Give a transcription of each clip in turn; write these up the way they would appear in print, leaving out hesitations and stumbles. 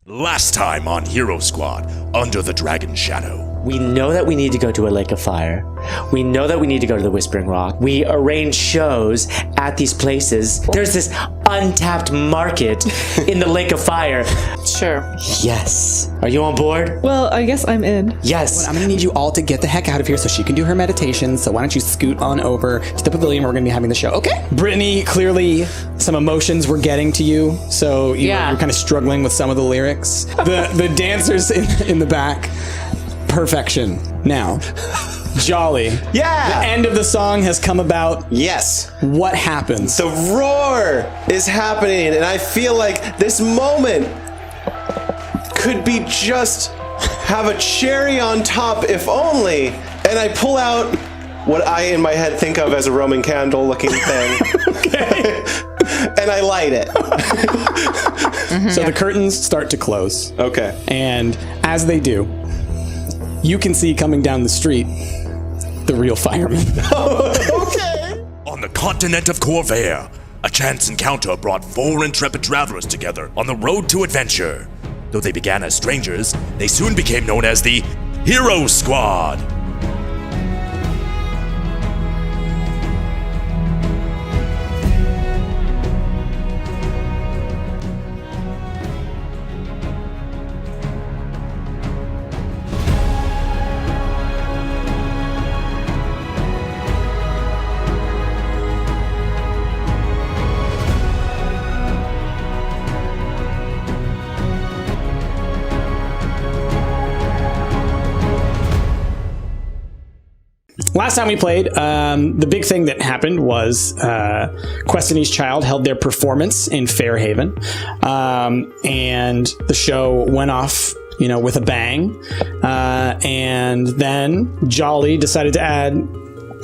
Last time on Hero Squad, Under the Dragon Shadow. We know that we need to go to a lake of fire. We know that we need to go to the Whispering Rock. We arrange shows at these places. There's this untapped market in the lake of fire. Sure. Yes. Are you on board? Well, I guess I'm in. Yes. Well, I'm gonna need you all to get the heck out of here so she can do her meditation. So why don't you scoot on over to the pavilion where we're gonna be having the show, okay? Brittany, clearly some emotions were getting to you, so you're kind of struggling with some of the lyrics. The dancers in the back, perfection. Now, Jolly. Yeah! The end of the song has come about. Yes. What happens? The roar is happening, and I feel like this moment could be just have a cherry on top, if only. And I pull out what I, in my head, think of as a Roman candle looking thing. Okay. And I light it. So the curtains start to close. Okay. And as they do, you can see coming down the street the real fireman. Okay. On the continent of Khorvaire, a chance encounter brought 4 intrepid travelers together on the road to adventure. Though they began as strangers, they soon became known as the Hero Squad. Last time we played, the big thing that happened was Questini's Child held their performance in Fairhaven, and the show went off, with a bang. And then Jolly decided to add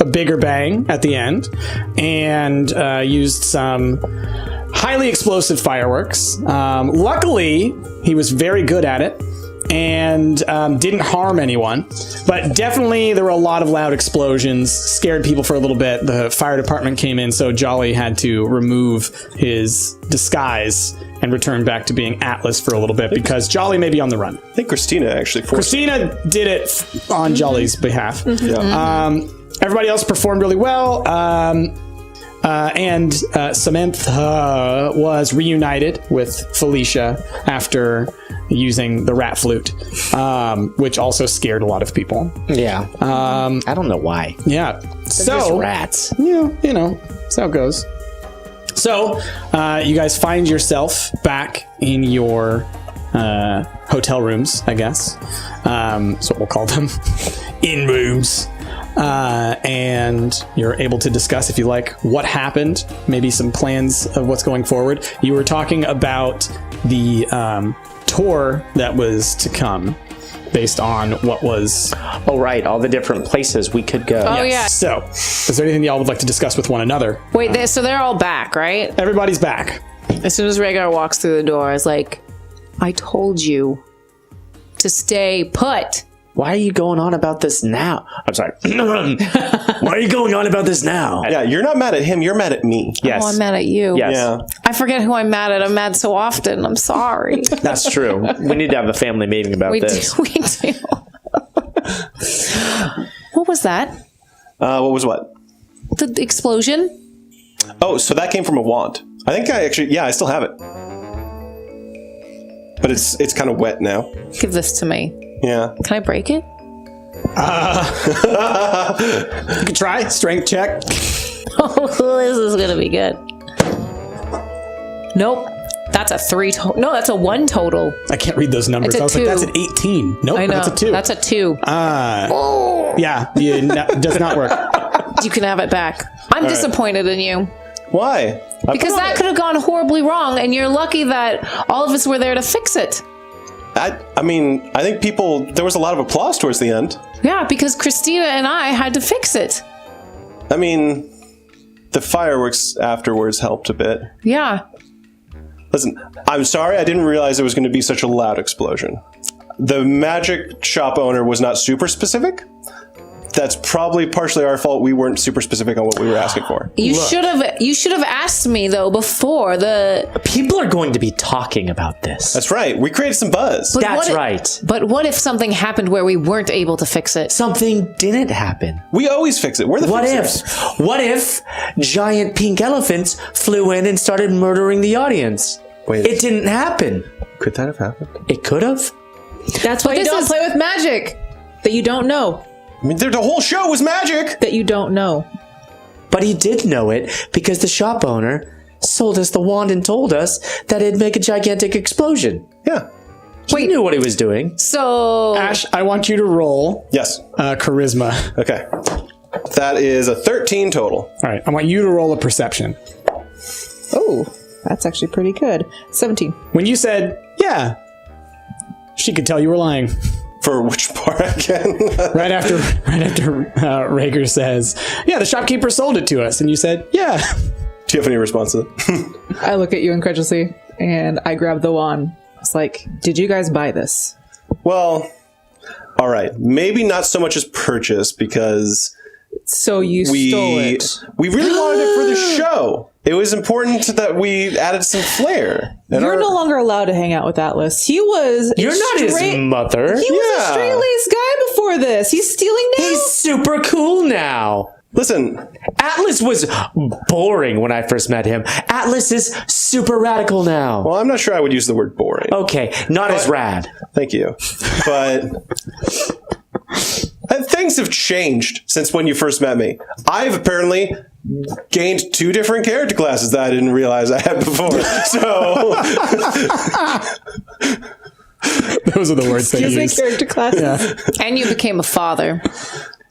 a bigger bang at the end and used some highly explosive fireworks. Luckily, he was very good at it and didn't harm anyone, but definitely there were a lot of loud explosions, scared people for a little bit. The fire department came in, so Jolly had to remove his disguise and return back to being Atlas for a little bit because Jolly may be on the run. I think Christina actually forced Christina did it on Jolly's behalf. Yeah. Everybody else performed really well. And Samantha was reunited with Felicia after using the rat flute, which also scared a lot of people. Yeah. I don't know why. Yeah. They're just rats. Yeah, that's how it goes. So, you guys find yourself back in your hotel rooms, I guess. That's what we'll call them. In rooms. And you're able to discuss, if you like, what happened, maybe some plans of what's going forward. You were talking about the tour that was to come based on what was... Oh, right. All the different places we could go. Oh, yeah. So, is there anything y'all would like to discuss with one another? Wait, so they're all back, right? Everybody's back. As soon as Rhaegar walks through the door, it's like, I told you to stay put. Why are you going on about this now? I'm sorry. Why are you going on about this now? Yeah, you're not mad at him. You're mad at me. Yes. Oh, I'm mad at you. Yes. Yeah. I forget who I'm mad at. I'm mad so often. I'm sorry. That's true. We need to have a family meeting about this. We do. What was that? What was what? The explosion? Oh, so that came from a wand. I think I still have it. But it's kind of wet now. Give this to me. Yeah. Can I break it? You can try. Strength check. Oh, this is going to be good. Nope. That's a 3 total. No, that's a 1 total. I can't read those numbers. It's a I was 2. like, that's an 18. Nope, I know. that's a 2. That's a 2. Yeah, does not work. You can have it back. I'm disappointed in you. Why? Because that could have gone horribly wrong, and you're lucky that all of us were there to fix it. I think there was a lot of applause towards the end. Yeah, because Christina and I had to fix it. I mean, the fireworks afterwards helped a bit. Yeah. Listen, I'm sorry, I didn't realize it was going to be such a loud explosion. The magic shop owner was not super specific, that's probably partially our fault. We weren't super specific on what we were asking for. You should have asked me though before the. People are going to be talking about this. That's right. We created some buzz. That's right. But what if something happened where we weren't able to fix it? Something didn't happen. We always fix it. We're the What fixers. if? What if giant pink elephants flew in and started murdering the audience? Wait. It didn't happen. Could that have happened? It could have. That's why you don't play with magic that you don't know. I mean, the whole show was magic. That you don't know. But he did know it because the shop owner sold us the wand and told us that it'd make a gigantic explosion. Yeah. He knew what he was doing. So Ash, I want you to roll Yes. charisma. Okay. That is a 13 total. All right, I want you to roll a perception. Oh, that's actually pretty good. 17. When you said, yeah, she could tell you were lying. For which part again? Right after Rager says, yeah, the shopkeeper sold it to us. And you said, yeah. Do you have any response to that? I look at you incredulously and I grab the wand. It's like, did you guys buy this? Well, all right. Maybe not so much as purchase because So you stole it. we really wanted it for the show. It was important that we added some flair. And You're no longer allowed to hang out with Atlas. He was. You're not his mother. He was a straight-laced guy before this. He's stealing now. He's super cool now. Listen, Atlas was boring when I first met him. Atlas is super radical now. well, I'm not sure I would use the word boring. Okay, not as rad. Thank you. But things have changed since when you first met me. I've apparently gained 2 different character classes that I didn't realize I had before. So Those are the words they Excuse me, use. character classes. and you became a father.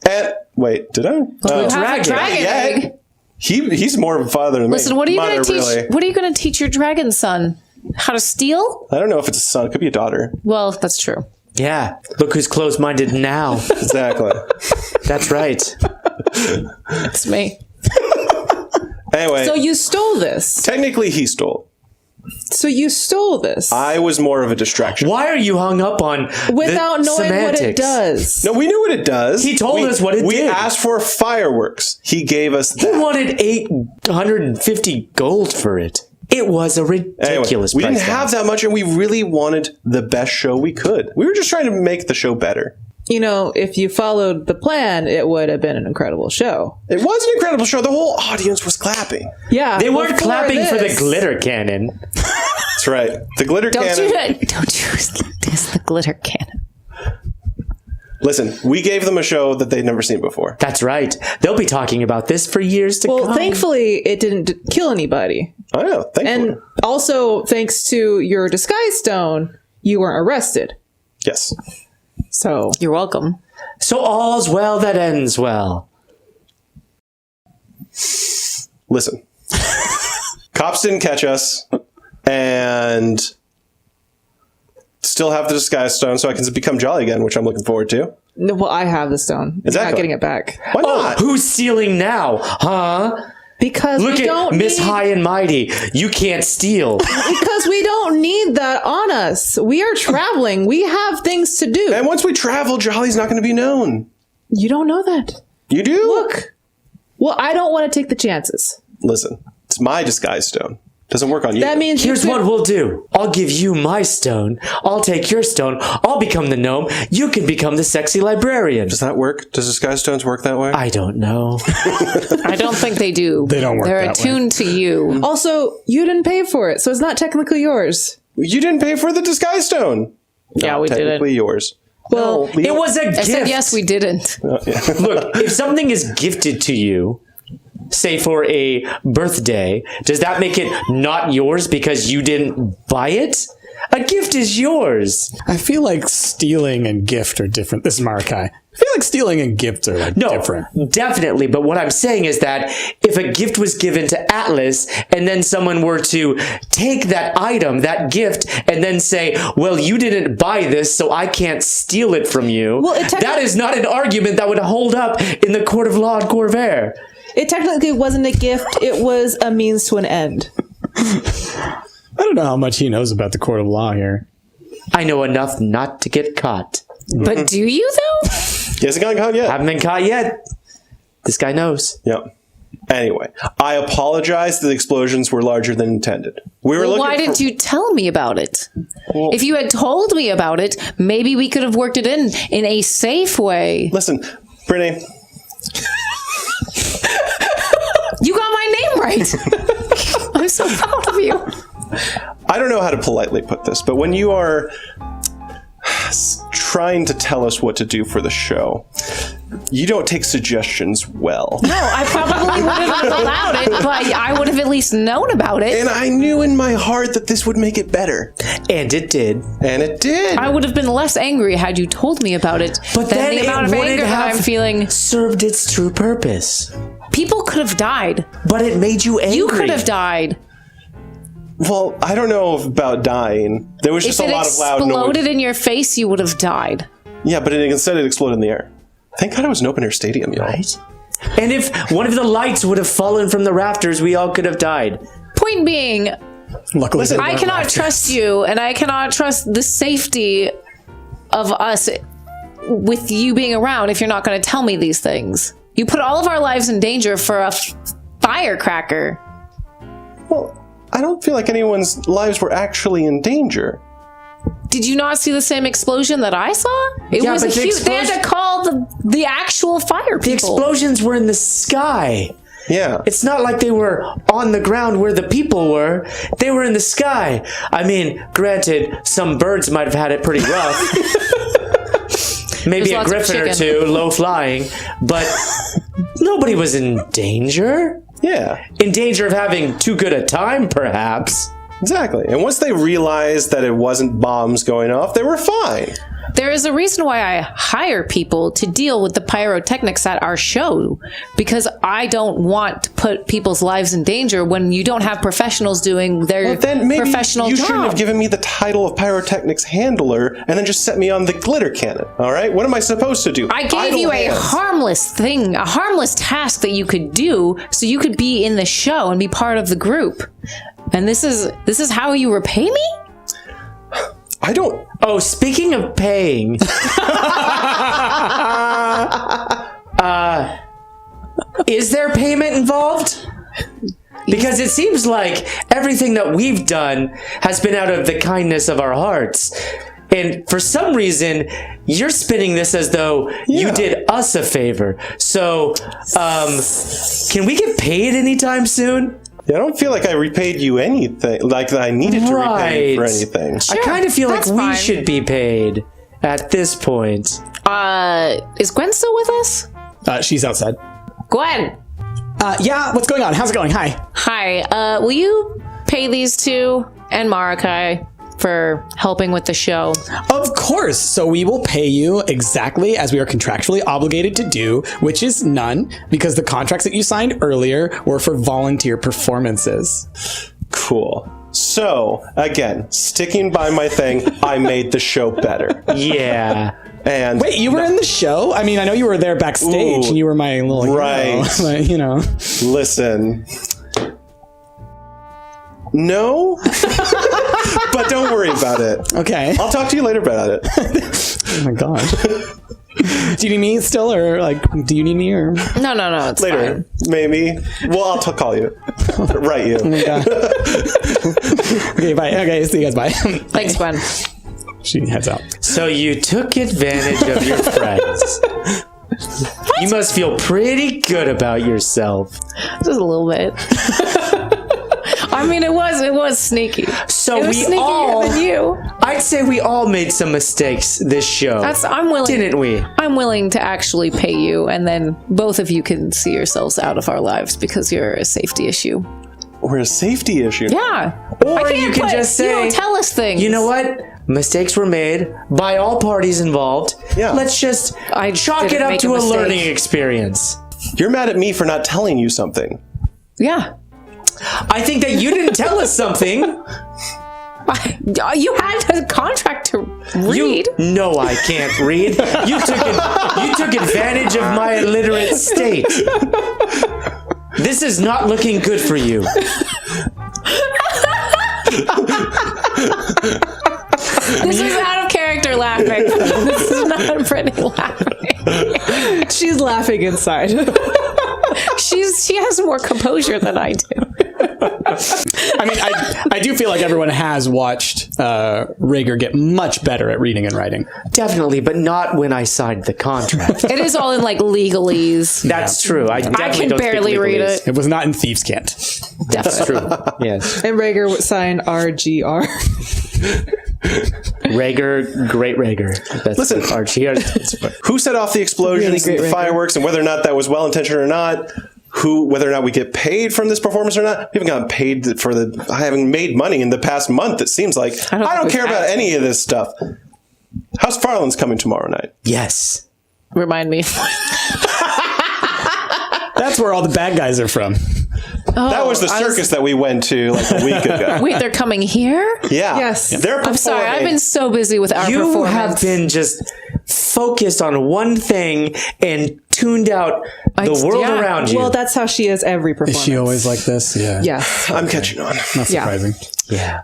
and wait, did I? You have a dragon egg. He's more of a father than Listen, me. what are you Mother, going to teach? really. What are you going to teach your dragon son? How to steal? I don't know if it's a son. It could be a daughter. Well, that's true. Yeah, look who's closed-minded now. Exactly. That's right. It's me. Anyway, So you stole this. technically he stole. So you stole this I was more of a distraction. Why are you hung up on without the knowing semantics? what it does. No, we knew what it does. He told us what it we did. asked for fireworks. He gave us He that. wanted 850 gold for it. It was a Anyway, ridiculous we price didn't have tag. that much, and we really wanted the best show we could. We were just trying to make the show better. You know, if you followed the plan, it would have been an incredible show. It was an incredible show. The whole audience was clapping. Yeah. They weren't before clapping for the this. glitter cannon. That's right. The glitter Don't cannon. don't use the glitter cannon. Listen, we gave them a show that they'd never seen before. That's right. They'll be talking about this for years to Well, come. thankfully, it didn't kill anybody. I know. Thankfully. And also, thanks to your disguise stone, you weren't arrested. Yes. So, You're welcome. So all's well that ends well. Listen. Cops didn't catch us, and still have the disguise stone, so I can become Jolly again, which I'm looking forward to. no, well, I have the stone. You're Exactly. not getting it back. Why Oh, not? who's stealing now? Huh? Because Look we at don't Miss need, High and Mighty. You can't steal. because we don't need that on us. We are traveling. We have things to do. And once we travel, Jolly's not going to be known. You don't know that. You do? Look. Well, I don't want to take the chances. Listen, it's my disguise stone. Doesn't work on you. That means Here's you what we'll do. I'll give you my stone. I'll take your stone. I'll become the gnome. You can become the sexy librarian. Does that work? Does disguise stones work that way? I don't know. I don't think they do. They don't work They're that way. attuned to you. Also, you didn't pay for it, so it's not technically yours. You didn't pay for the disguise stone. Yeah, we didn't. Technically yours. Well, No, It was a I gift. said yes, we didn't. Look, if something is gifted to you, say for a birthday, does that make it not yours because you didn't buy it? A gift is yours. I feel like stealing and gift are different. This is Marakai. I feel like stealing and gift are like No, different. definitely. But what I'm saying is that if a gift was given to Atlas and then someone were to take that item, that gift, and then say, well, you didn't buy this, so I can't steal it from you, Well, it that is not an argument that would hold up in the court of law at Khorvaire. it technically wasn't a gift. It was a means to an end. I don't know how much he knows about the court of law here. I know enough not to get caught. But do you though? He hasn't gotten caught yet. Haven't been caught yet. This guy knows. Yep. Anyway, I apologize that the explosions were larger than intended. We were looking Why didn't you tell me about it? If you had told me about it, maybe we could have worked it in a safe way. Listen, Brittany. You got my name right. I'm so proud of you. I don't know how to politely put this, but when you are trying to tell us what to do for the show, you don't take suggestions well. No, I probably wouldn't have allowed it, but I would have at least known about it. And I knew in my heart that this would make it better. And it did. And it did. I would have been less angry had you told me about it. But than then the amount it of wouldn't anger that I'm have feeling. served its true purpose. People could have died. But it made you angry. You could have died. Well, I don't know about dying. There was just a lot of loud noise. If it exploded in your face, you would have died. Yeah, but instead it exploded in the air. Thank God it was an open air stadium, y'all. Right? And if one of the lights would have fallen from the rafters, we all could have died. Point being, Luckily, Listen, I cannot trust you, and I cannot trust the safety of us with you being around if you're not going to tell me these things. You put all of our lives in danger for a firecracker. Well, I don't feel like anyone's lives were actually in danger. Did you not see the same explosion that I saw? It Yeah, was but the huge. They had to call the actual fire people. The explosions were in the sky. Yeah. It's not like they were on the ground where the people were. They were in the sky. I mean, granted, some birds might have had it pretty rough. Maybe There's a lots of griffin or chicken. two, low flying. But nobody was in danger. Yeah. In danger of having too good a time, perhaps. Exactly. And once they realized that it wasn't bombs going off, they were fine. There is a reason why I hire people to deal with the pyrotechnics at our show, because I don't want to put people's lives in danger when you don't have professionals doing their Well, then maybe professional you job. shouldn't have given me the title of pyrotechnics handler and then just set me on the glitter cannon. All right? What am I supposed to do? I gave Idle you a hands. harmless thing, a harmless task that you could do so you could be in the show and be part of the group. And this is how you repay me? I don't. Oh, speaking of paying. Is there payment involved? Because it seems like everything that we've done has been out of the kindness of our hearts. And for some reason, you're spinning this as though you did us a favor. So, can we get paid anytime soon? I don't feel like I repaid you anything. Like I needed to repay you for Right. anything. I kind of feel like that's we fine. should be paid at this point. Is Gwen still with us? she's outside. Gwen! Yeah, what's going on? How's it going? Hi. Hi, will you pay these two and Marakai for helping with the show? Of course. So we will pay you exactly as we are contractually obligated to do, which is none, because the contracts that you signed earlier were for volunteer performances. Cool. So, again, sticking by my thing, I made the show better. Yeah. And Wait, you were in the show? I mean, I know you were there backstage Ooh, and you were my little hero, right. but, you know. listen. No, but don't worry about it. Okay. I'll talk to you later about it. Oh my god. Do you need me still, or like, do you need me, or? No, it's Later, fine. maybe. Well, I'll call you. Write you. Yeah. Okay, bye. Okay, see you guys. Bye. Thanks, Gwen. She heads out. So you took advantage of your friends. You must feel pretty good about yourself. Just a little bit. I mean, it was sneaky. So It was we sneakier all, than you. I'd say we all made some mistakes this show. I'm willing. Didn't we? I'm willing to actually pay you, and then both of you can see yourselves out of our lives because you're a safety issue. We're a safety issue. Yeah. Or I can't you can put- just say, you don't tell us things. you know what? Mistakes were made by all parties involved. Yeah. Let's just chalk didn't it up make to a a mistake. learning experience. You're mad at me for not telling you something. Yeah. I think that you didn't tell us something. You had a contract to read. No, I can't read. You took advantage of my illiterate state. This is not looking good for you. This is out of character. character laughing. This is not Brittany laughing. She's laughing inside. She has more composure than I do. I mean, I do feel like everyone has watched Rhaegar get much better at reading and writing. Definitely, but not when I signed the contract. It is all in like legalese. That's true. I can don't speak barely read legalese. it. It was not in Thieves' Cant. That's true. Yes. And Rhaegar would sign RGR. Rhaegar, great Rhaegar. That's Listen, RGR. Who set off the explosions Really and the great fireworks, and whether or not that was well intentioned or not? Whether or not we get paid from this performance or not? We haven't gotten paid for I haven't made money in the past month. It seems like I don't care about any of this stuff. House Farland's coming tomorrow night. Yes. Remind me. That's where all the bad guys are from. That was the circus that we went to like a week ago. Wait, they're coming here? Yeah. Yes. They're I'm sorry, I've been so busy with our You performance. have been just focused on one thing and tuned out the world around you. Well, that's how she is every performance. Is she always like this? Yeah. Yes. I'm catching on. Not surprising. Yeah.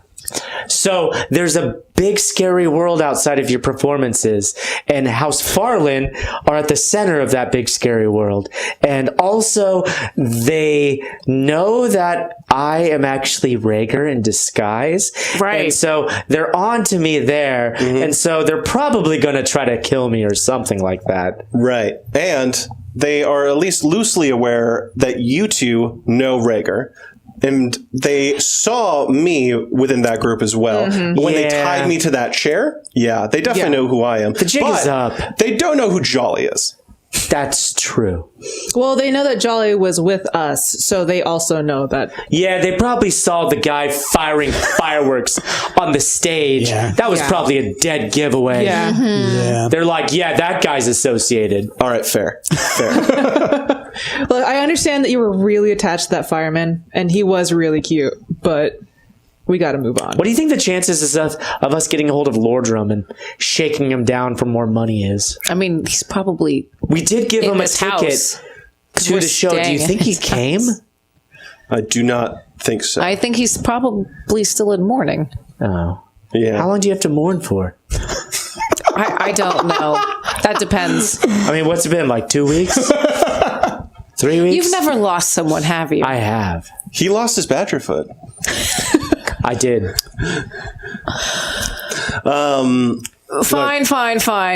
So there's a big scary world outside of your performances, and House Farland are at the center of that big scary world. And also they know that I am actually Rhaegar in disguise. Right. And so they're on to me there. And so they're probably going to try to kill me or something like that. Right. And they are at least loosely aware that you two know Rhaegar. And they saw me within that group as well. When they tied me to that chair, they definitely know who I am. The jig is up. They don't know who Jolly is. That's true. Well, they know that Jolly was with us, so they also know that. Yeah, they probably saw the guy firing fireworks on the stage. Yeah. That was probably a dead giveaway. Yeah. Yeah. They're like, yeah, that guy's associated. All right, fair. Look, I understand that you were really attached to that fireman, and he was really cute, but we got to move on. What do you think the chances is of us getting a hold of Lordrum and shaking him down for more money is? I mean, he's probably We did give in him a this ticket house. to we're the show. Do you staying think in he his came? house. I do not think so. I think he's probably still in mourning. Oh. Yeah. How long do you have to mourn for? I don't know. That depends. I mean, what's it been, like 2 weeks? 3 weeks? You've never lost someone, have you? I have. He lost his badger foot. I did. Fine.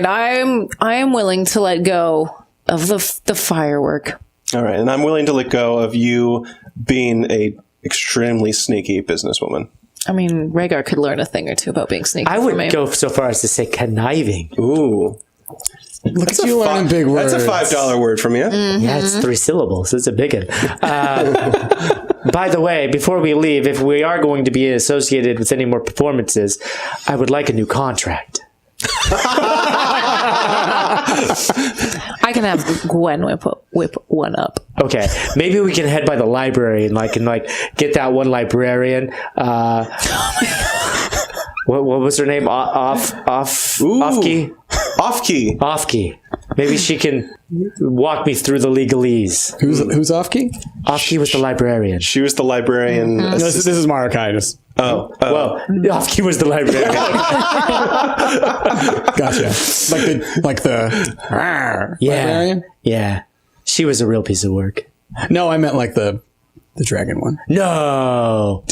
I am willing to let go of the firework. All right. And I'm willing to let go of you being a extremely sneaky businesswoman. I mean, Rhaegar could learn a thing or two about being sneaky. I from me. would go so far as to say conniving. Ooh. Look at you learning big words. That's a $5 word from you. Yeah, it's 3 syllables. It's a big one. By the way, before we leave, if we are going to be associated with any more performances, I would like a new contract. I can have Gwen whip one up. Okay, maybe we can head by the library and get that one librarian. What was her name? Offkey? Offkey. Maybe she can walk me through the legalese. Who's off key? Offkey was the librarian. She was the librarian. This is Maracaitis. Oh. Well, Offkey was the librarian. Gotcha. Like the librarian? Yeah. She was a real piece of work. No, I meant like the dragon one. No.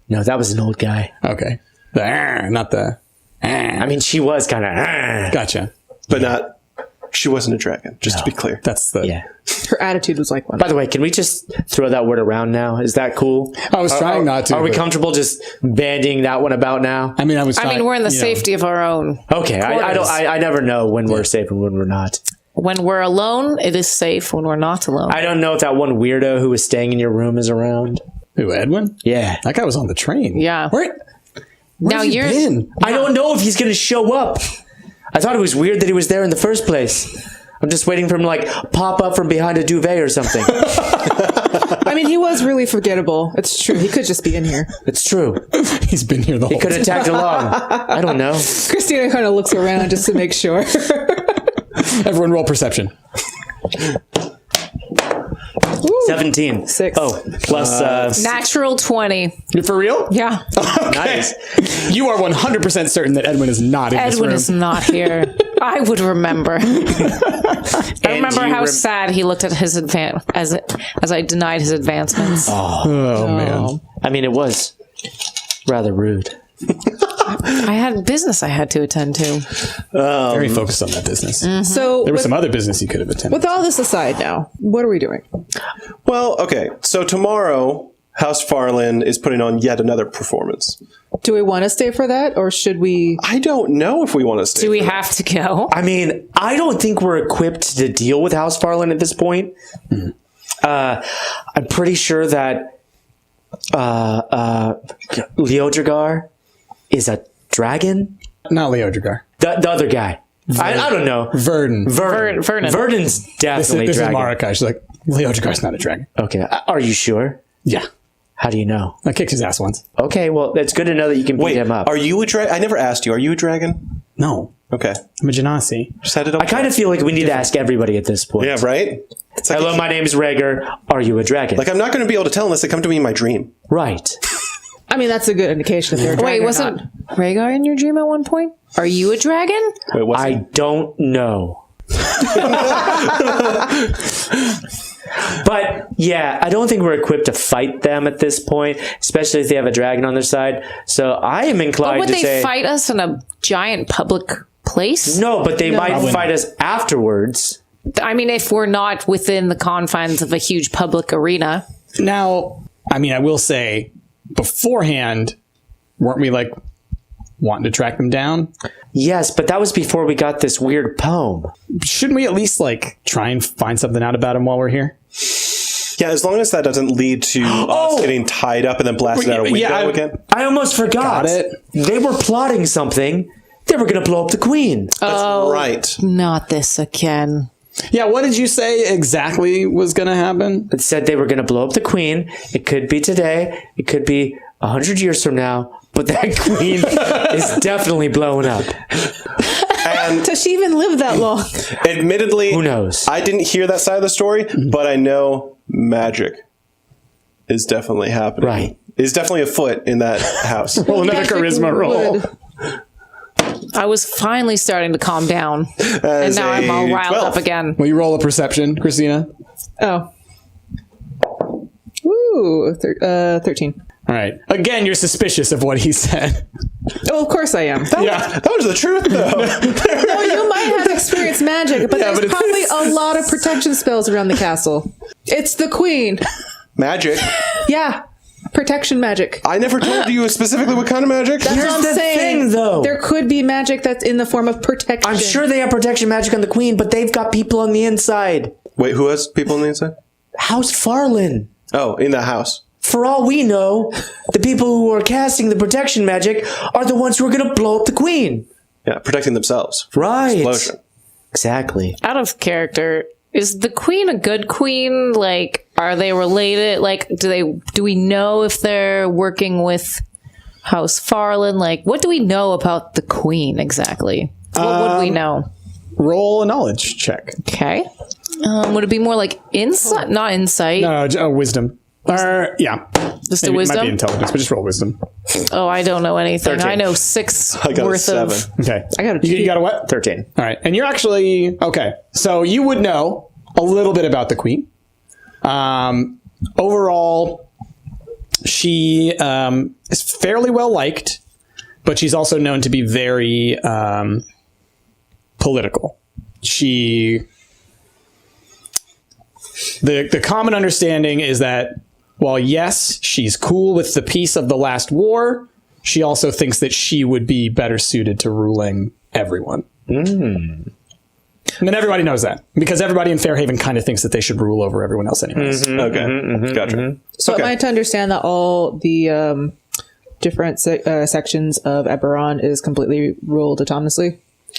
No, that was an old guy. Okay. The not the. I mean, she was kind of. Gotcha. But not. She wasn't a dragon, just to be clear. That's the. Yeah. Her attitude was like one. By the way, can we just throw that word around now? Is that cool? I was trying not to. Are we but- comfortable just bandying that one about now? I mean, I was. I mean, we're in the safety of our own. Okay, I never know when we're safe and when we're not. When we're alone, it is safe. When we're not alone, I don't know if that one weirdo who was staying in your room is around. Who, Edwin? Yeah. That guy was on the train. Yeah. Where now have you you're. been? I don't know if he's going to show up. I thought it was weird that he was there in the first place. I'm just waiting for him to pop up from behind a duvet or something. I mean, he was really forgettable. It's true. He could just be in here. It's true. He's been here the whole He could time. have tagged along. I don't know. Christina kind of looks around just to make sure. Everyone roll perception. Woo! 17. 6. Oh, plus Natural 20. You're for real? Yeah. nice. You are 100% certain that Edwin is not in this room. Edwin is not here. I would remember. I remember how sad he looked at his as I denied his advancements. Oh, man. I mean, it was rather rude. I had business I had to attend to. Very focused on that business. So There was some other business you could have attended. with all this aside now, what are we doing? Well, okay. So tomorrow, House Farland is putting on yet another performance. Do we want to stay for that, or should we? I don't know if we want to stay. Do we for that. have to go? I mean, I don't think we're equipped to deal with House Farland at this point. I'm pretty sure that Leodragar is a dragon. Not Leo Dragar. The other guy. I don't know. Verden. Vernon. Vernon. Verdon's definitely This is dragon. Marika. She's like, Leo Dragar's not a dragon. Okay. Are you sure? Yeah. How do you know? I kicked his ass once. Okay, well, it's good to know that you can beat Wait, him up. are you a dragon? I never asked you. Are you a dragon? No. Okay. I'm a Genasi. Just had it. I kind of feel like we need to ask everybody at this point. Yeah, right? It's like, Hello, my name's Rhaegar. Are you a dragon? like I'm not going to be able to tell unless they come to me in my dream. Right. I mean, that's a good indication if they're a dragon Wait, or wasn't not. Rhaegar in your dream at one point? Are you a dragon? Wait, what's I don't know. But yeah, I don't think we're equipped to fight them at this point, especially if they have a dragon on their side. So I am But inclined would to they say fight us in a giant public place? no, but they might Probably fight not. us afterwards. I mean, if we're not within the confines of a huge public arena. Now, I mean, I will say, beforehand, weren't we like wanting to track them down? Yes, but that was before we got this weird poem. Shouldn't we at least like try and find something out about him while we're here? Yeah, as long as that doesn't lead to us getting tied up and then blasted out a window Yeah, again. I almost forgot. Got it. They were plotting something. They were going to blow up the queen. That's right. Not this again. Yeah, what did you say exactly was going to happen? It said they were going to blow up the queen. It could be today. It could be 100 years from now. But that queen is definitely blowing up. And Does she even live that long? admittedly, Who knows? I didn't hear that side of the story, but I know magic is definitely happening. Right. Is definitely afoot in that house. Roll another charisma roll. Would. I was finally starting to calm down. And As now I'm all a riled 12. up again. Will you roll a perception, Christina? Oh. Woo. 13. All right. Again, you're suspicious of what he said. Oh, of course I am. That was the truth, though. Well, you might have experienced magic, but Yeah, there's but it's- probably a lot of protection spells around the castle. It's the queen. Magic. Yeah. Protection magic. I never told you specifically what kind of magic. That's Here's what I'm the saying. thing, though. There could be magic that's in the form of protection. I'm sure they have protection magic on the queen, but they've got people on the inside. Wait, who has people on the inside? House Farland. Oh, in the house. For all we know, the people who are casting the protection magic are the ones who are going to blow up the queen. Yeah, protecting themselves. Right. Explosion. Exactly. Out of character, is the queen a good queen? Like, are they related? Like, do we know if they're working with House Farland? Like, what do we know about the queen exactly? What would we know? Roll a knowledge check. Okay. Would it be more like insight? Not insight. No, wisdom. Yeah. Just a Maybe it wisdom? might be intelligence, but just roll wisdom. Oh, I don't know anything. 13. I know 6 I got worth a 7. of. Okay. I got a you two. got a what? 13. All right. And you're actually, okay. So you would know a little bit about the queen. Overall, she is fairly well liked, but she's also known to be very political. The common understanding is that while yes, she's cool with the peace of the last war, she also thinks that she would be better suited to ruling everyone. And everybody knows that because everybody in Fairhaven kind of thinks that they should rule over everyone else anyways. Okay. Gotcha. So am I to understand that all the different sections of Eberron is completely ruled autonomously?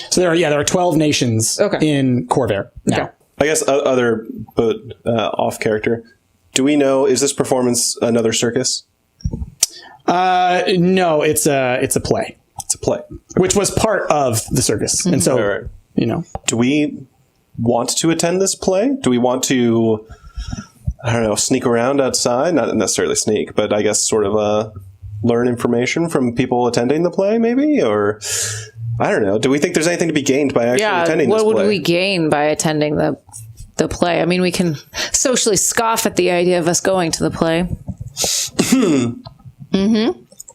So there are 12 nations in Khorvaire now. Okay. I guess other, but off character. Do we know, is this performance another circus? No, it's a play, It's a play. which was part of the circus. And so, Right. you know, Do we want to attend this play? Do we want to I don't know, sneak around outside? Not necessarily sneak, but I guess sort of learn information from people attending the play, maybe? Or, I don't know. Do we think there's anything to be gained by actually attending this play? What would we gain by attending the play? I mean, we can socially scoff at the idea of us going to the play.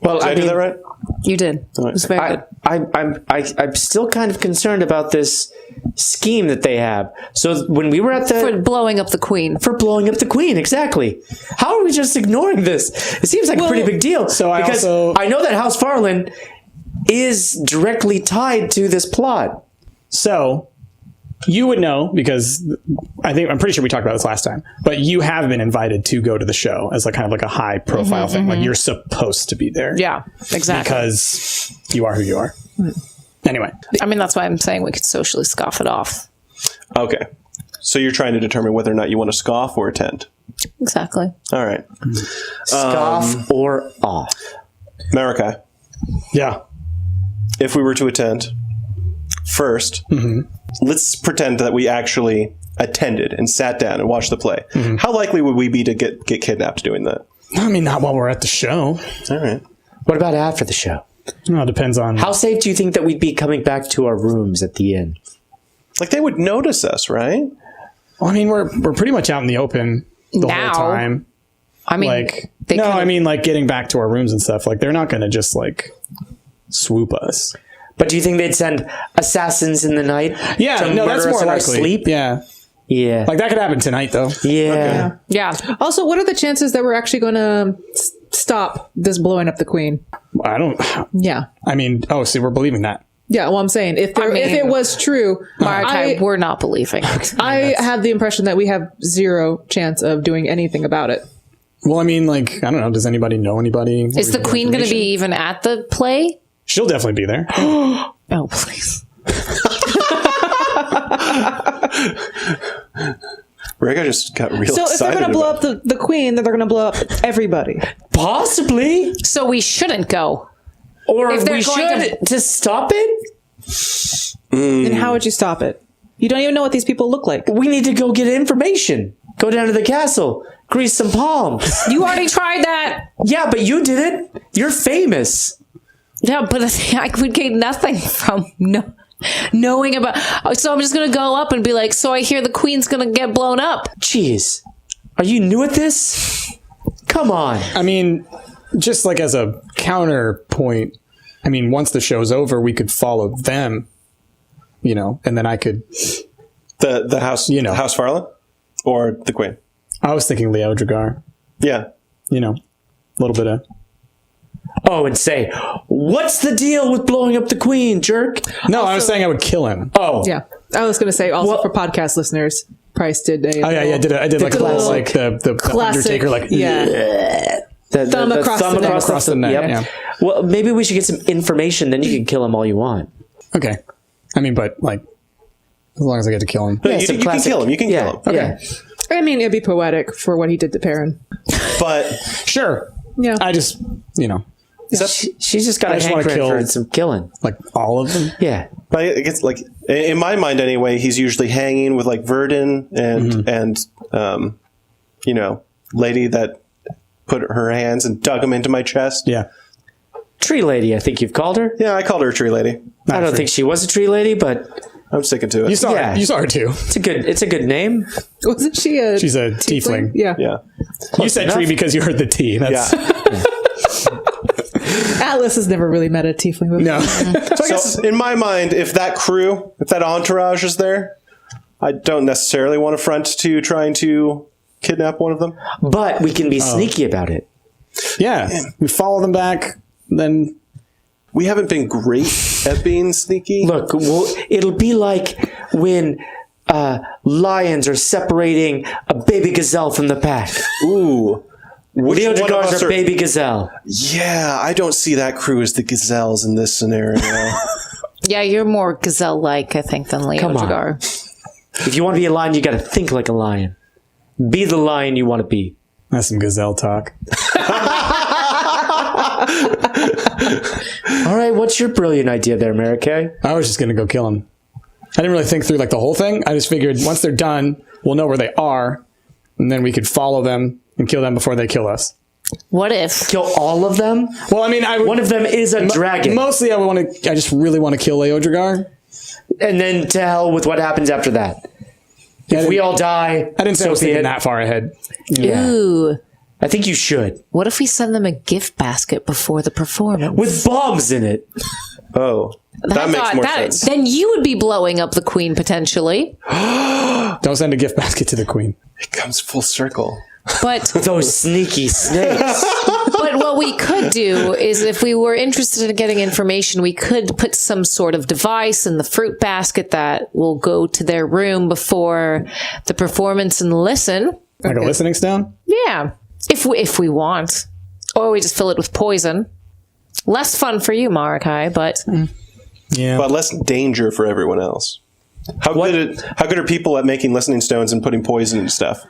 Well, Did I do that right? You did. It was very good. I'm still kind of concerned about this scheme that they have. So when we were at For blowing up the queen. for blowing up the queen, exactly. How are we just ignoring this? It seems like a pretty big deal. So I because also- I know that House Farland is directly tied to this plot. So you would know, because I'm pretty sure we talked about this last time, but you have been invited to go to the show as like kind of like a high profile thing. Like you're supposed to be there. Yeah, exactly. Because you are who you are. Anyway. I mean, that's why I'm saying we could socially scoff it off. Okay. So you're trying to determine whether or not you want to scoff or attend. Exactly. All right. Scoff or off. Marikai, Yeah. if we were to attend, first, let's pretend that we actually attended and sat down and watched the play. How likely would we be to get kidnapped doing that? I mean, not while we're at the show. All right. What about after the show? No, it depends on How safe do you think that we'd be coming back to our rooms at the inn? Like, they would notice us, right? Well, I mean, we're pretty much out in the open the Now. whole time. I mean, Like, they no, could've- I mean, like getting back to our rooms and stuff. Like, they're not going to just like swoop us. But do you think they'd send assassins in the night? Yeah, to no, murder that's us more in our likely. sleep? Yeah, Yeah. like that could happen tonight, though. yeah. yeah. Also, what are the chances that we're actually going to stop this blowing up the queen? I don't. Yeah. I mean, oh, see, we're believing that. Yeah, well, I'm saying if it was true, Marikai, we're not believing it. I have the impression that we have zero chance of doing anything about it. Well, I mean, like, I don't know. Does anybody know anybody? Is the queen going to be even at the play? She'll definitely be there. Oh, please. Rega just got real So if they're excited going to blow about up the queen, then they're going to blow up everybody. Possibly. So we shouldn't go. Or If they're we going should to stop it. Then how would you stop it? You don't even know what these people look like. We need to go get information. Go down to the castle. Grease some palms. You already tried that. Yeah, but you did it. You're famous. Yeah, but I would gain nothing from knowing about. So I'm just going to go up and be like, so I hear the queen's going to get blown up. Jeez. Are you new at this? Come on. I mean, just like as a counterpoint, I mean, once the show's over, we could follow them, and then I could. the house, House Farland or the queen. I was thinking Leo Dragar, Yeah. a little bit of. Oh, and say, what's the deal with blowing up the queen, jerk? No, I was saying I would kill him. Oh. Yeah. I was going to say also for podcast listeners, Price did a. Oh yeah, I did like a little, like the classic, Undertaker, like yeah. The Thumb across the neck. across the neck. Yep. Yeah. Well, maybe we should get some information, then you can kill him all you want. Okay. I mean, but like, as long as I get to kill him. No, Yeah, you some can classic- kill him. You can yeah, kill him. Yeah. I mean, it'd be poetic for what he did to Perrin. But Sure. Yeah. I just, She's just got I a just wanna hankering kill- for some killing. like all of them. Yeah. but it gets like in my mind anyway. He's usually hanging with like Verdun and lady that put her hands and dug him into my chest. Yeah. Tree lady, I think you've called her. Yeah, I called her a tree lady. I don't think she was a tree lady, but I'm sticking to it. You saw Yeah. her. You saw her too. it's a good name. Wasn't she a. She's a tiefling. Yeah. Yeah. You said tree because you heard the T. That's, Yeah. Atlas has never really met a tiefling before. No. So in my mind, if that crew, if that entourage is there, I don't necessarily want to front to trying to kidnap one of them. But we can be sneaky about it. Yeah. We follow them back. Then We haven't been great at being sneaky. Look, it'll be like when lions are separating a baby gazelle from the pack. Ooh. Which Leo one of Dragar's us our are- baby gazelle. Yeah, I don't see that crew as the gazelles in this scenario. Yeah, you're more gazelle-like, I think, than Leo Come on. Dragar. If you want to be a lion, you got to think like a lion. Be the lion you want to be. that's some gazelle talk. All right, what's your brilliant idea there, Mary Kay? I was just gonna go kill him. I didn't really think through like the whole thing. I just figured once they're done, we'll know where they are, and then we could follow them and kill them before they kill us. What if? Kill all of them? Well, I mean, One of them is a dragon. Mostly, I just really want to kill Leodrigar. And then to hell with what happens after that. If we all die, I didn't say I was thinking that far ahead. Yeah. Ooh. I think you should. What if we send them a gift basket before the performance? With bombs in it. Oh, that makes more sense. Then you would be blowing up the queen potentially. Don't send a gift basket to the queen. It comes full circle. But Those sneaky snakes. But what we could do is if we were interested in getting information, we could put some sort of device in the fruit basket that will go to their room before the performance and listen. Like a listening stone? Yeah. If we want. Or we just fill it with poison. Less fun for you, Marakai, but Yeah. But less danger for everyone else. How good are people at making listening stones and putting poison and stuff?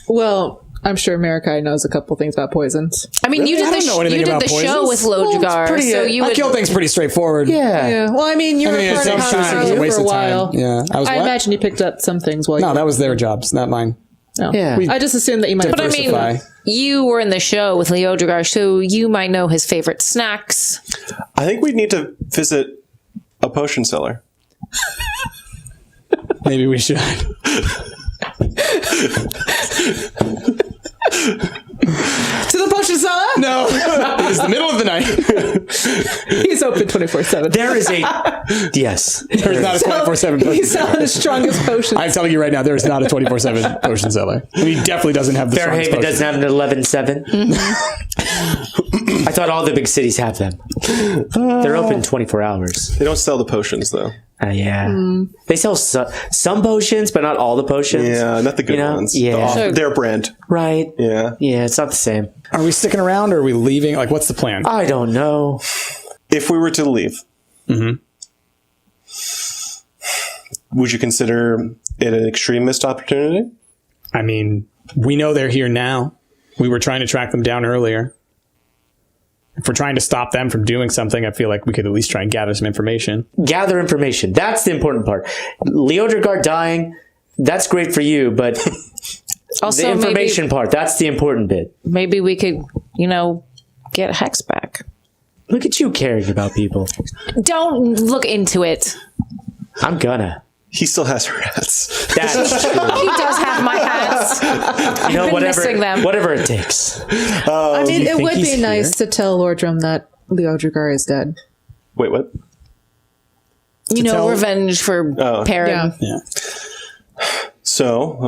Well, I'm sure Marakai knows a couple things about poisons. I mean, Really? you I did don't know anything you did about the show with poisons. Lodgar, so you I would kill things pretty straightforward. Yeah. Well, I mean, you were it's part of sometimes a House waste for a of time. while. Yeah. I was I what? imagine you picked up some things while No, you that was their jobs, not mine. No. Yeah. I just assumed that you might. But I mean, Diversify. you were in the show with Leodrigar, so you might know his favorite snacks. I think we need to visit a potion seller. Maybe we should. to the potion cellar. No. It's the middle of the night. He's open 24/7. There is a... Yes. There's not a 24/7 potion He's selling seller. the strongest potions. I'm telling you right now, there is not a 24/7 potion seller. And he definitely doesn't have the strongest Fairhaven potion. doesn't have an 11/7. I thought all the big cities have them. They're open 24 hours. They don't sell the potions, though. Yeah. They sell some potions, but not all the potions. Yeah, not the good ones. Yeah. Their brand. Right. Yeah. Yeah, it's not the same. Are we sticking around or are we leaving? Like, what's the plan? I don't know. If we were to leave, would you consider it an extreme missed opportunity? I mean, we know they're here now. We were trying to track them down earlier. If we're trying to stop them from doing something, I feel like we could at least try and gather some information. Gather information. That's the important part. Leodrigar dying, that's great for you, but Also, the information part, that's the important bit. maybe we could, get Hex back. Look at you caring about people. Don't look into it. I'm gonna. He still has rats. That's true. He does have my hats. You know, been missing them. whatever it takes. I mean, it think would he's be nice to tell Lordrum that Leodrigar is dead. Wait, what? tell- Revenge for Perrin. Yeah. Yeah. So,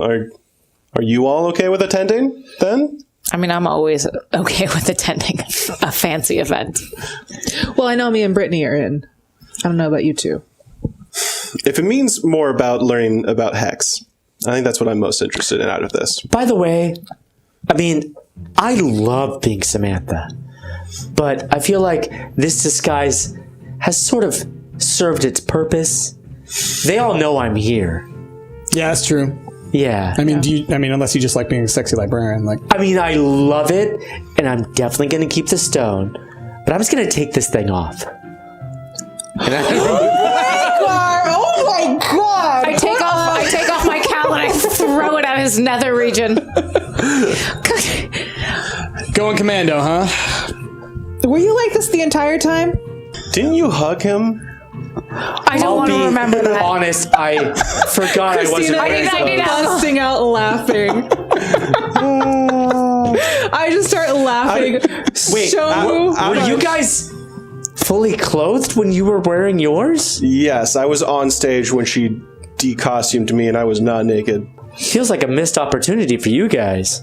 are you all okay with attending, then? I mean, I'm always okay with attending a fancy event. Well, I know me and Brittany are in. I don't know about you two. If it means more about learning about Hex, I think that's what I'm most interested in out of this. By the way, I mean, I love being Samantha, but I feel like this disguise has sort of served its purpose. They all know I'm here. Yeah, that's true. Yeah. I mean, unless you just like being a sexy librarian, like. I mean, I love it, and I'm definitely going to keep the stone, but I'm just going to take this thing off. And Oh my god! I take off my cowl and I throw it at his nether region. Going commando, huh? Were you like this the entire time? Didn't you hug him? I don't want to remember that. honest, I forgot I wasn't Christina wearing is I clothes. busting out laughing. I just start laughing. Wait, so were you guys fully clothed when you were wearing yours? Yes, I was on stage when she decostumed me and I was not naked. Feels like a missed opportunity for you guys.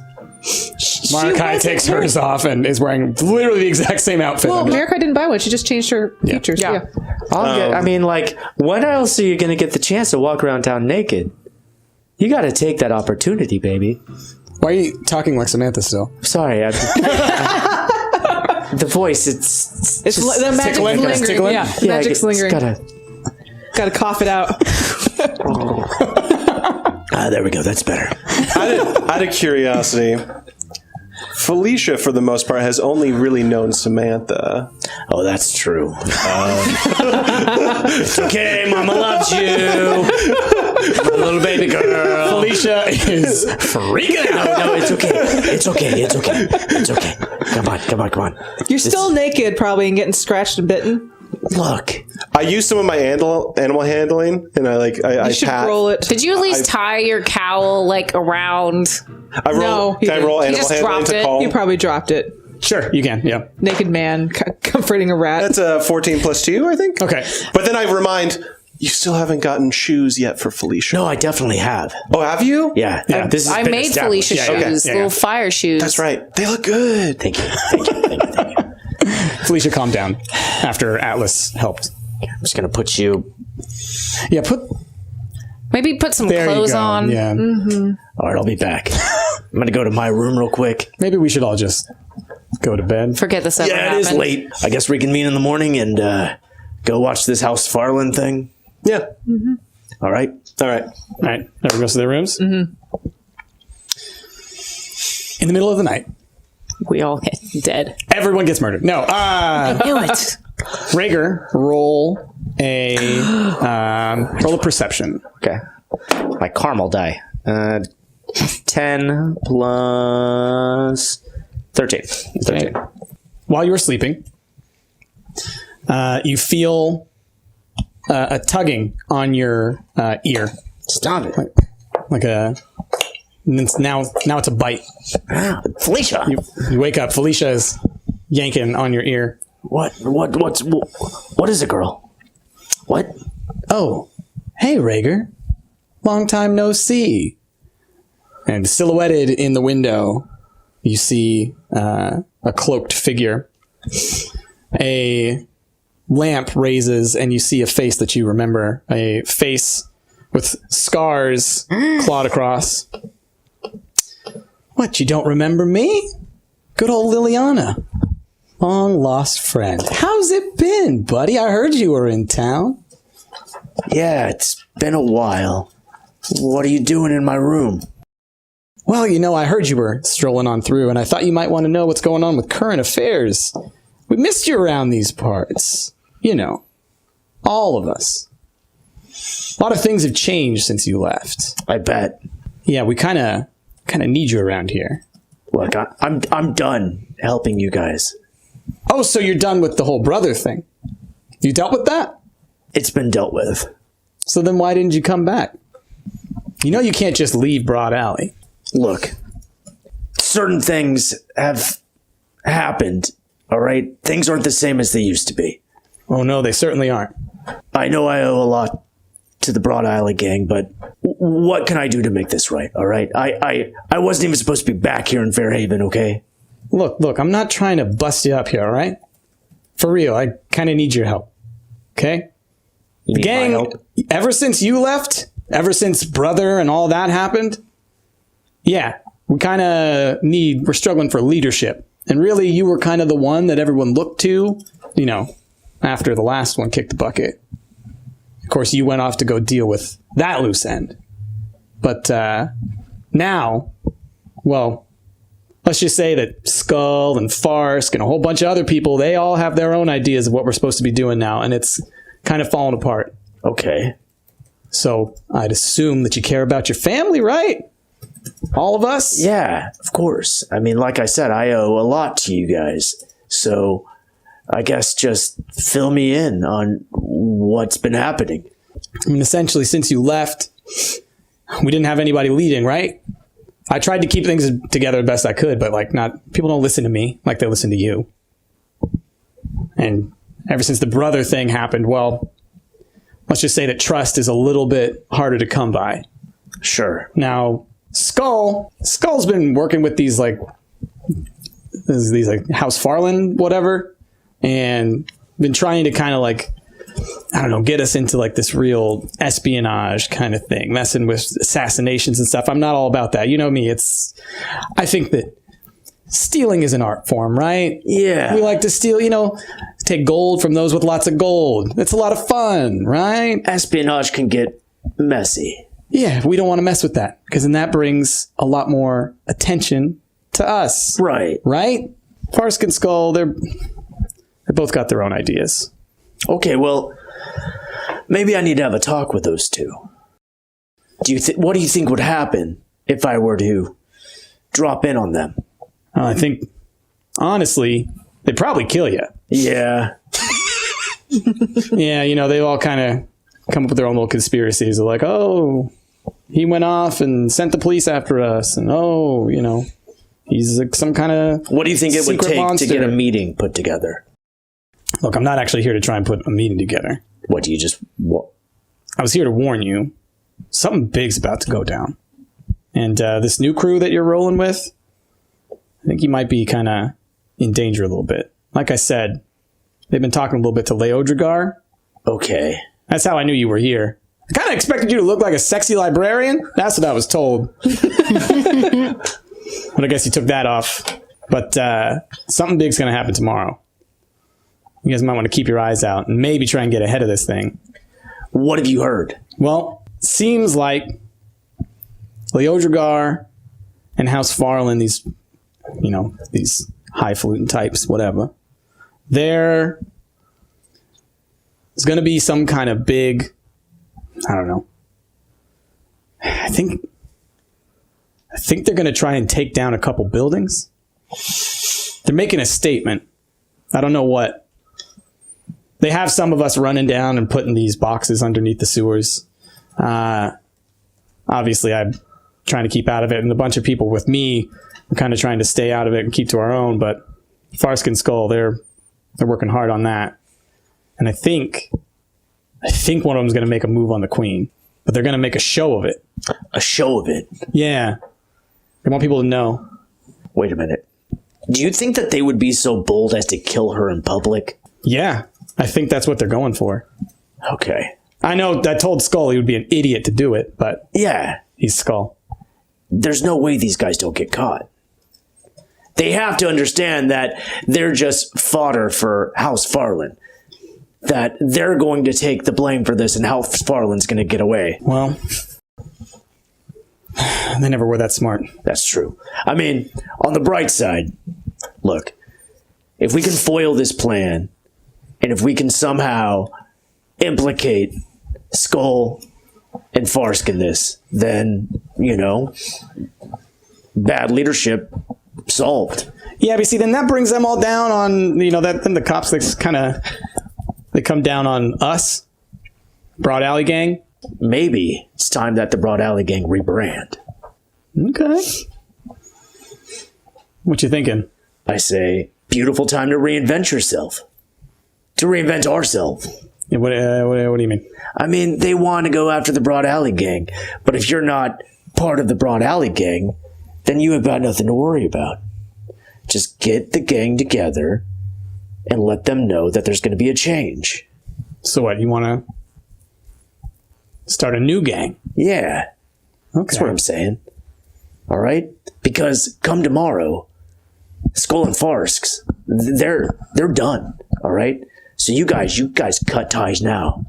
Marakai takes hers off and is wearing literally the exact same outfit. Well, I mean, Marakai didn't buy one. She just changed her features. Yeah. I mean, like, when else are you going to get the chance to walk around town naked? You got to take that opportunity, baby. why are you talking like Samantha still? Sorry, the voice, it's It's just the magic's tickling? lingering. Tickling? Yeah, yeah, magic's lingering. Gotta cough it out. There we go. That's better. Out of curiosity, Felicia, for the most part, has only really known Samantha. Oh, that's true. It's okay, Mama loves you. My little baby girl. Felicia is freaking out. No, it's okay. It's okay. It's okay. It's okay. Come on. You're still naked, probably, and getting scratched and bitten. Look. I use some of my animal handling, and I You should pat. roll it. Did you at least tie your cowl like around? I roll. No, he can I roll didn't. animal just handling dropped to it. call? You probably dropped it. Sure, you can. Yeah. Naked man comforting a rat. That's a 14 plus 2, I think. Okay. But then I remind you still haven't gotten shoes yet for Felicia. No, I definitely have. Oh, have you? Yeah. This has I been made established. Felicia Yeah, shoes, yeah. little fire shoes. That's right. They look good. Thank you. Felicia, calm down. After Atlas helped. I'm just gonna put you. Yeah. Maybe put some There you clothes go. on. Yeah. All right, I'll be back. I'm gonna go to my room real quick. Maybe we should all just go to bed. Forget this ever Yeah, happened. it is late. I guess reconvene in the morning and go watch this House Farland thing. Yeah. All right. All right. All right. Everyone goes to their rooms. In the middle of the night, We all get dead. everyone gets murdered. No. Knew it. Rager, roll a perception. Okay. My caramel die. 10 plus 13. 13. While you were sleeping, you feel a tugging on your ear, Stop it. like a. And it's now it's a bite. Felicia. You wake up. Felicia is yanking on your ear. What is it, girl? What? Oh, hey, Rager. Long time no see. And silhouetted in the window, you see a cloaked figure. A lamp raises, and you see a face that you remember. A face with scars clawed across. What, you don't remember me? Good old Liliana. Long lost friend. How's it been, buddy? I heard you were in town. Yeah, it's been a while. What are you doing in my room? Well, I heard you were strolling on through, and I thought you might want to know what's going on with current affairs. We missed you around these parts. All of us. A lot of things have changed since you left. I bet. Yeah, we kind of need you around here. Look, I'm done helping you guys. Oh, so you're done with the whole brother thing? You dealt with that? It's been dealt with. So then why didn't you come back? You can't just leave Broad Alley. Look, certain things have happened, all right? Things aren't the same as they used to be. Oh, no, they certainly aren't. I know I owe a lot to the Broad Island gang, but what can I do to make this right, all right? I wasn't even supposed to be back here in Fairhaven, okay? Look, I'm not trying to bust you up here, all right? For real, I kind of need your help, okay? You need my Gang, help? ever since you left, ever since brother and all that happened, yeah, we're struggling for leadership. And really, you were kind of the one that everyone looked to, after the last one kicked the bucket. Of course, you went off to go deal with that loose end. But now, well, let's just say that Skull and Farsk and a whole bunch of other people, they all have their own ideas of what we're supposed to be doing now, and it's kind of falling apart. Okay. So I'd assume that you care about your family, right? All of us? Yeah, of course. I mean, like I said, I owe a lot to you guys. So I guess just fill me in on what's been happening. I mean, essentially, since you left, we didn't have anybody leading, right? I tried to keep things together the best I could, but people don't listen to me like they listen to you. And ever since the brother thing happened, well, let's just say that trust is a little bit harder to come by. Sure. Now, Skull's been working with these House Farland, whatever, and been trying to kind of get us into this real espionage kind of thing, messing with assassinations and stuff. I'm not all about that. You know me. I think that stealing is an art form, right? Yeah. We like to steal, take gold from those with lots of gold. It's a lot of fun, right? Espionage can get messy. Yeah, we don't want to mess with that because then that brings a lot more attention to us. Right. Right? Farsk and Skull, they both got their own ideas. Okay, well, maybe I need to have a talk with those two. What do you think would happen if I were to drop in on them? I think, honestly, they'd probably kill you. Yeah. Yeah, they all kind of come up with their own little conspiracies. They're like, oh, he went off and sent the police after us. And, oh, he's like some kind of What do you think it would take monster to get a meeting put together? Look, I'm not actually here to try and put a meeting together. What, do you just... What? I was here to warn you. Something big's about to go down. And this new crew that you're rolling with, I think you might be kind of in danger a little bit. Like I said, they've been talking a little bit to Leodrigar. Okay. That's how I knew you were here. I kind of expected you to look like a sexy librarian. That's what I was told. But I guess you took that off. But something big's going to happen tomorrow. You guys might want to keep your eyes out and maybe try and get ahead of this thing. What have you heard? Well, seems like Leodrigar and House Farland, these highfalutin types, whatever, there's going to be some kind of big, I don't know. I think they're going to try and take down a couple buildings. They're making a statement. I don't know what. They have some of us running down and putting these boxes underneath the sewers. Obviously, I'm trying to keep out of it, and a bunch of people with me are kind of trying to stay out of it and keep to our own. But Farsk and Skull, they're working hard on that. And I think one of them is going to make a move on the Queen, but they're going to make a show of it. A show of it? Yeah. They want people to know. Wait a minute. Do you think that they would be so bold as to kill her in public? Yeah. I think that's what they're going for. Okay. I know I told Skull he would be an idiot to do it, but yeah, he's Skull. There's no way these guys don't get caught. They have to understand that they're just fodder for House Farland. That they're going to take the blame for this and House Farland's going to get away. Well, they never were that smart. That's true. I mean, on the bright side, look, if we can foil this plan, and if we can somehow implicate Skull and Farsk in this, then, bad leadership solved. Yeah, but see, then that brings them all down on, then the cops, they come down on us, Broad Alley Gang. Maybe it's time that the Broad Alley Gang rebrand. Okay. What you thinking? I say, beautiful time to reinvent yourself. To reinvent ourselves. Yeah, what do you mean? I mean, they want to go after the Broad Alley Gang, but if you're not part of the Broad Alley Gang, then you have got nothing to worry about. Just get the gang together and let them know that there's going to be a change. So what, you want to start a new gang? Yeah. Okay. That's what I'm saying. All right? Because come tomorrow, Skull and Farsks, they're done. All right? So you guys cut ties now.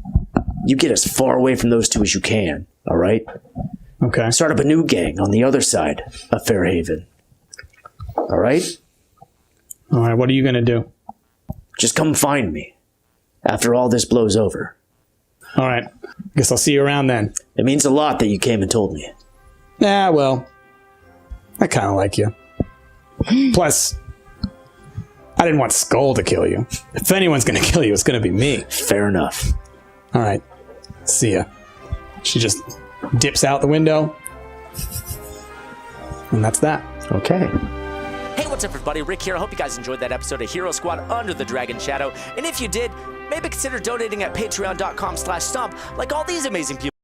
You get as far away from those two as you can. All right? Okay. Start up a new gang on the other side of Fairhaven. All right? All right, what are you going to do? Just come find me after all this blows over. All right. Guess I'll see you around then. It means a lot that you came and told me. Yeah, well, I kind of like you. Plus, I didn't want Skull to kill you. If anyone's going to kill you, it's going to be me. Fair enough. All right. See ya. She just dips out the window. And that's that. Okay. Hey, what's up, everybody? Rick here. I hope you guys enjoyed that episode of Hero Squad Under the Dragon Shadow. And if you did, maybe consider donating at patreon.com/stump like all these amazing people.